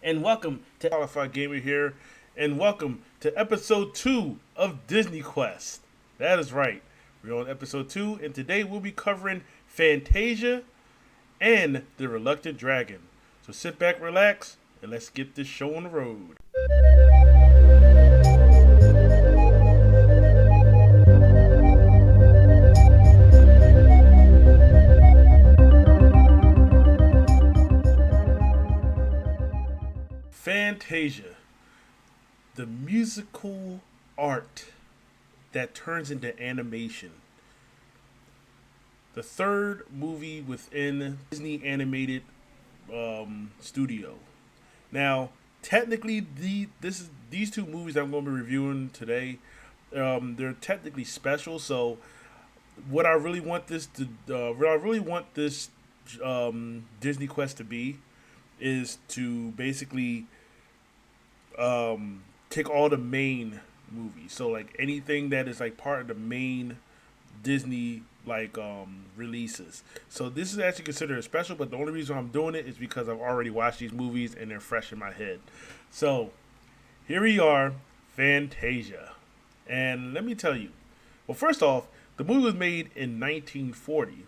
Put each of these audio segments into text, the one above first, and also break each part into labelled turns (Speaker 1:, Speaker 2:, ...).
Speaker 1: and welcome to Qualified Gamer here, and welcome to episode 2 of Disney Quest. That is right, we're on episode 2, and today we'll be covering Fantasia and The Reluctant Dragon. So sit back, relax, and let's get this show on the road. Fantasia, the musical art that turns into animation. The third movie within Disney animated studio. Now, technically, these two movies I'm going to be reviewing today, they're technically special. So, what I really want this Disney Quest to be, is to basically take all the main movies. So like anything that is like part of the main Disney releases. So this is actually considered a special, but the only reason I'm doing it is because I've already watched these movies and they're fresh in my head. So here we are, Fantasia. And let me tell you. Well, first off, the movie was made in 1940.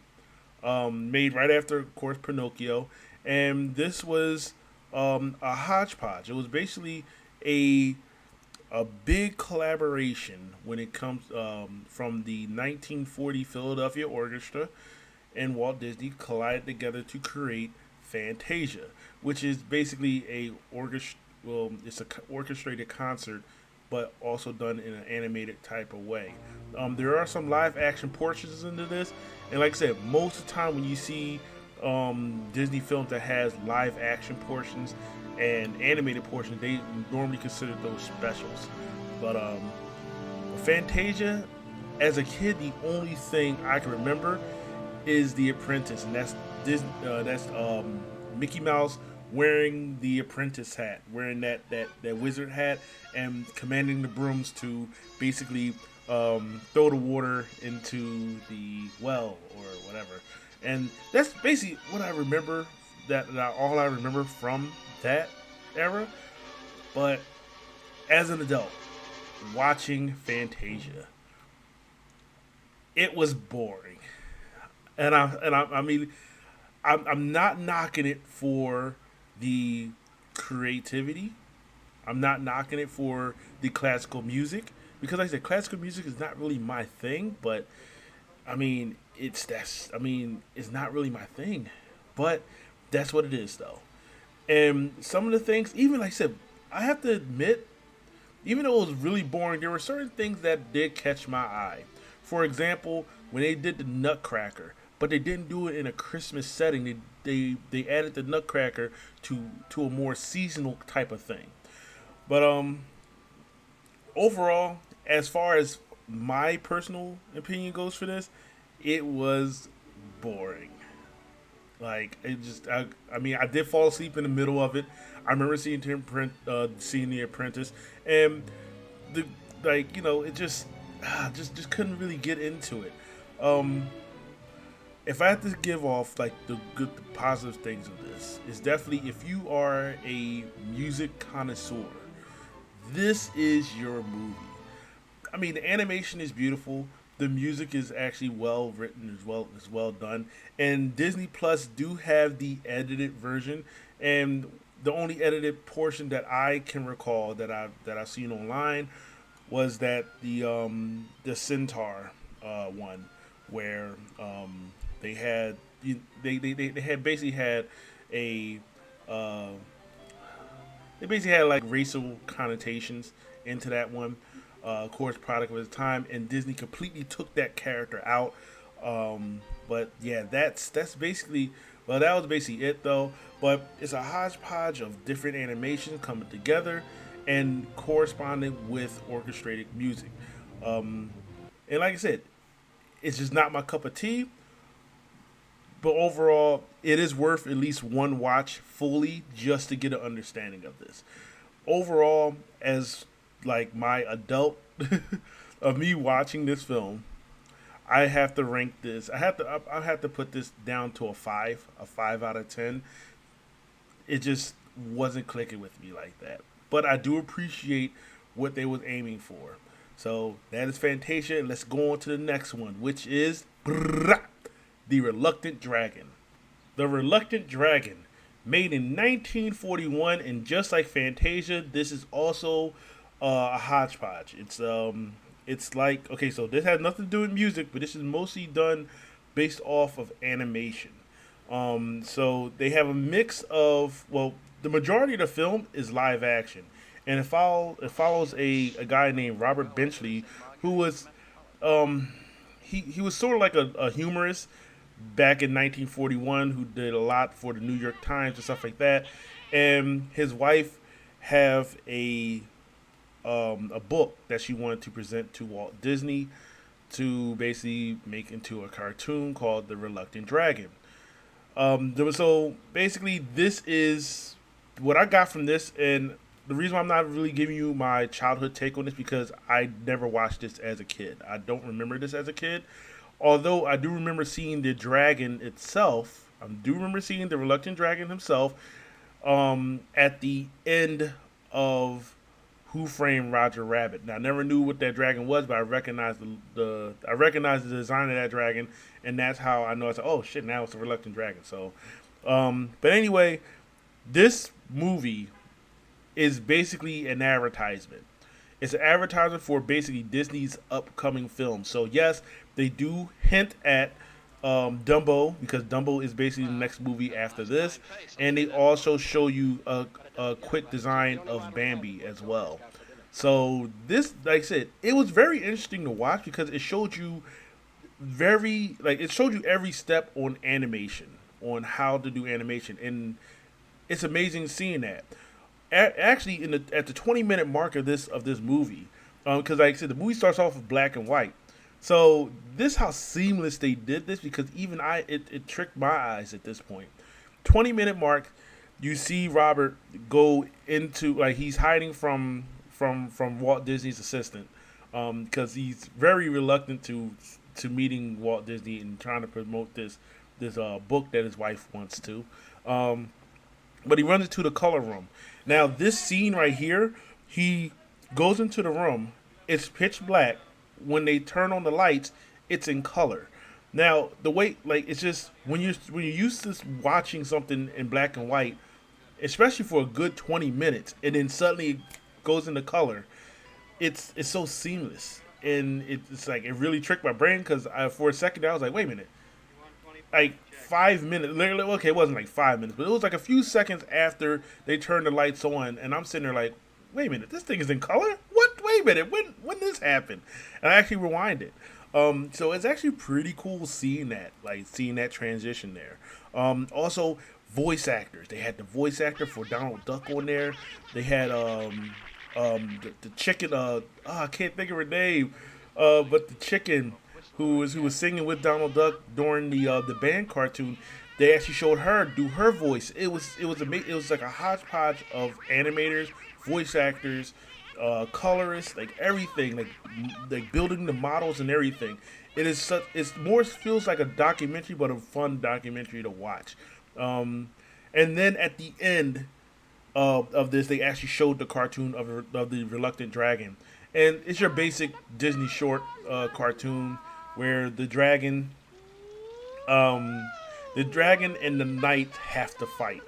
Speaker 1: Made right after, of course, Pinocchio. And this was a hodgepodge. It was basically a a big collaboration when it comes from the 1940 Philadelphia Orchestra and Walt Disney collided together to create Fantasia, which is basically it's a orchestrated concert, but also done in an animated type of way. There are some live action portions into this, and like I said, most of the time when you see Disney films that has live action portions and animated portions, they normally consider those specials. But Fantasia, as a kid, the only thing I can remember is The Apprentice, and that's Mickey Mouse wearing the apprentice hat, wearing that wizard hat, and commanding the brooms to basically throw the water into the well or whatever. And that's basically what I remember. That all I remember from that era. But as an adult, watching Fantasia, it was boring, I mean, I'm not knocking it for the creativity. I'm not knocking it for the classical music because, like I said, classical music is not really my thing. But I mean, it's not really my thing. But that's what it is, though. And some of the things, even like I said, I have to admit, even though it was really boring, there were certain things that did catch my eye. For example, when they did the Nutcracker, but they didn't do it in a Christmas setting. They added the Nutcracker to a more seasonal type of thing. But overall, as far as my personal opinion goes for this, it was boring. Like it just, I mean, I did fall asleep in the middle of it. I remember seeing The Apprentice, and the it just couldn't really get into it. Um, if I had to give off like the positive things of this, is definitely if you are a music connoisseur, this is your movie. I mean, the animation is beautiful. The music is actually well written as well done. And Disney Plus do have the edited version, and the only edited portion that I can recall that I've seen online was that the Centaur one where they had they had basically had a uh, they basically had like racial connotations into that one. Of course, product of its time, and Disney completely took that character out. But yeah, that's basically, well, that was basically it though. But it's a hodgepodge of different animations coming together and corresponding with orchestrated music. And like I said, it's just not my cup of tea. But overall, it is worth at least one watch fully just to get an understanding of this. Overall, as like my adult of me watching this film, I have to rank this. I have to put this down to a 5 out of 10. It just wasn't clicking with me like that. But I do appreciate what they was aiming for. So that is Fantasia. Let's go on to the next one, which is The Reluctant Dragon. The Reluctant Dragon, made in 1941, and just like Fantasia, this is also a hodgepodge. It's like, okay, so this has nothing to do with music, but this is mostly done based off of animation. So they have a mix of, well, the majority of the film is live action, and it follows a guy named Robert Benchley, who was he was sort of like a humorist back in 1941 who did a lot for the New York Times and stuff like that, and his wife have a book that she wanted to present to Walt Disney to basically make into a cartoon called The Reluctant Dragon. So basically, this is what I got from this, and the reason why I'm not really giving you my childhood take on this because I never watched this as a kid. I don't remember this as a kid, although I do remember seeing the dragon itself. I do remember seeing the reluctant dragon himself at the end of Who Framed Roger Rabbit. Now, I never knew what that dragon was, but I recognized the design of that dragon, and that's how I know. It's like, oh shit, now it's a reluctant dragon. So, but anyway, this movie is basically an advertisement. It's an advertisement for basically Disney's upcoming film. So yes, they do hint at Dumbo because Dumbo is basically the next movie after this, and they also show you a quick design of Bambi as well. So this, like I said, it was very interesting to watch because it showed you it showed you every step on animation, on how to do animation, and it's amazing seeing that. Actually, at the 20-minute mark of this movie, because like I said, the movie starts off with black and white. So this how seamless they did this because even it tricked my eyes at this point. 20-minute mark, you see Robert go into like he's hiding from Walt Disney's assistant because he's very reluctant to meeting Walt Disney and trying to promote this book that his wife wants to. But he runs into the color room. Now, this scene right here, he goes into the room. It's pitch black. When they turn on the lights, it's in color. Now, the way, like, it's just when you're used to watching something in black and white, especially for a good 20 minutes, and then suddenly it goes into color, it's so seamless, and it's like it really tricked my brain because for a second I was like, wait a minute, like 5 minutes, literally, okay, it wasn't like 5 minutes, but it was like a few seconds after they turned the lights on, and I'm sitting there like, wait a minute, this thing is in color? What? Wait a minute, when this happened? And I actually rewind it. So it's actually pretty cool seeing that transition there. Also, voice actors. They had the voice actor for Donald Duck on there. They had the chicken. I can't think of her name, but the chicken who was singing with Donald Duck during the band cartoon. They actually showed her do her voice. It was amazing. It was like a hodgepodge of animators, voice actors, colorists, like everything, like building the models and everything. It's more feels like a documentary, but a fun documentary to watch. And then at the end of this, they actually showed the cartoon of the Reluctant Dragon, and it's your basic Disney short cartoon where the dragon and the knight have to fight,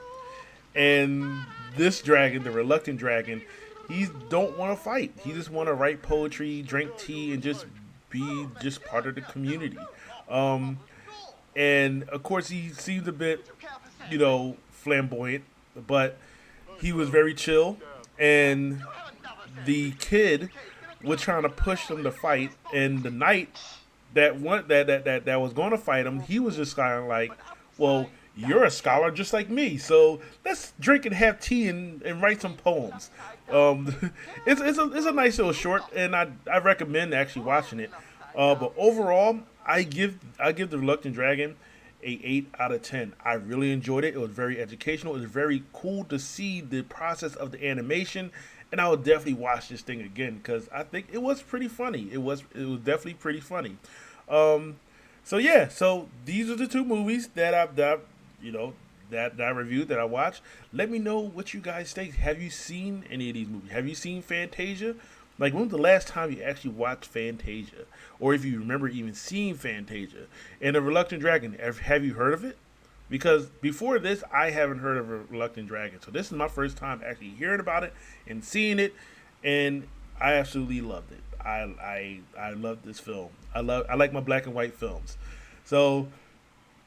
Speaker 1: and this dragon, the Reluctant Dragon, he don't want to fight. He just want to write poetry, drink tea, and just be just part of the community. And of course, he seems a bit, flamboyant, but he was very chill. And the kid was trying to push him to fight, and the knight that was going to fight him, he was just kind of like, well, you're a scholar just like me, so let's drink and have tea and write some poems. It's a nice little short, and I recommend actually watching it. But overall, I give The Reluctant Dragon a 8 out of 10. I really enjoyed it. It was very educational. It was very cool to see the process of the animation, and I would definitely watch this thing again because I think it was pretty funny. It was definitely pretty funny. So yeah, so these are the two movies that that I reviewed, that I watched. Let me know what you guys think. Have you seen any of these movies? Have you seen Fantasia? Like, when was the last time you actually watched Fantasia? Or if you remember even seeing Fantasia? And The Reluctant Dragon, have you heard of it? Because before this, I haven't heard of a Reluctant Dragon. So this is my first time actually hearing about it and seeing it, and I absolutely loved it. I love this film. I like my black and white films. So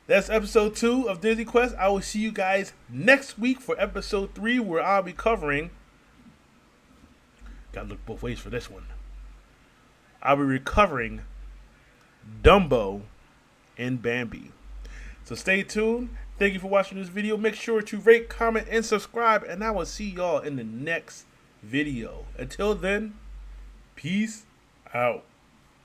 Speaker 1: that's episode 2 of Disney Quest. I will see you guys next week for episode 3, where I'll be covering. Gotta look both ways for this one. I'll be recovering Dumbo and Bambi. So stay tuned. Thank you for watching this video. Make sure to rate, comment, and subscribe. And I will see y'all in the next video. Until then, peace out.